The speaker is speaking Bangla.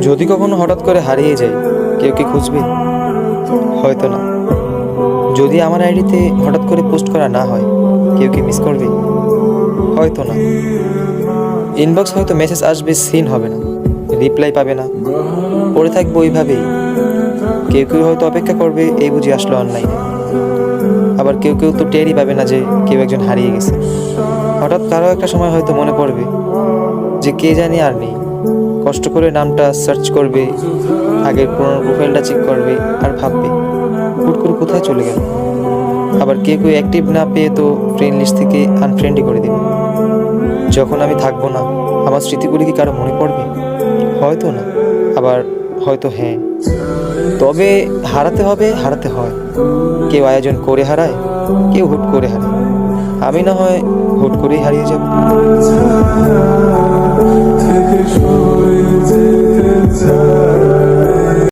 যদি কখনো হঠাৎ করে হারিয়ে যাই, কেউ কি খুঁজবে? হয়তো না। যদি আমার আইডিতে হঠাৎ করে পোস্ট করা না হয়, কেউ কি মিস করবে? হয়তো না। ইনবক্স হয়তো মেসেজ আসবে, সিন হবে না, রিপ্লাই পাবে না, পড়ে থাকবো ওইভাবেই। কেউ কেউ হয়তো অপেক্ষা করবে, এই বুঝি আসলো অনলাইনে। আবার কেউ কেউ তো টেরই পাবে না যে কেউ একজন হারিয়ে গেছে। হঠাৎ কারো একটা সময় হয়তো মনে পড়বে যে কে জানি আর নেই। কষ্ট করে নামটা সার্চ করবে, আগের পুরোনো প্রোফাইলটা চেক করবে, আর ভাববে হুট করে কোথায় চলে গেল। আবার কেউ কেউ অ্যাক্টিভ না পেয়ে তো ফ্রেন্ড লিস্ট থেকে আনফ্রেন্ডই করে দেবে। যখন আমি থাকবো না, আমার স্মৃতিগুলি কি কারো মনে পড়বে? হয়তো না, আবার হয়তো হ্যাঁ। তবে হারাতে হবে, হারাতে হয়। কেউ আয়োজন করে হারায়, কেউ হুট করে হারায়। আমি না হয় হুট করেই হারিয়ে যাব।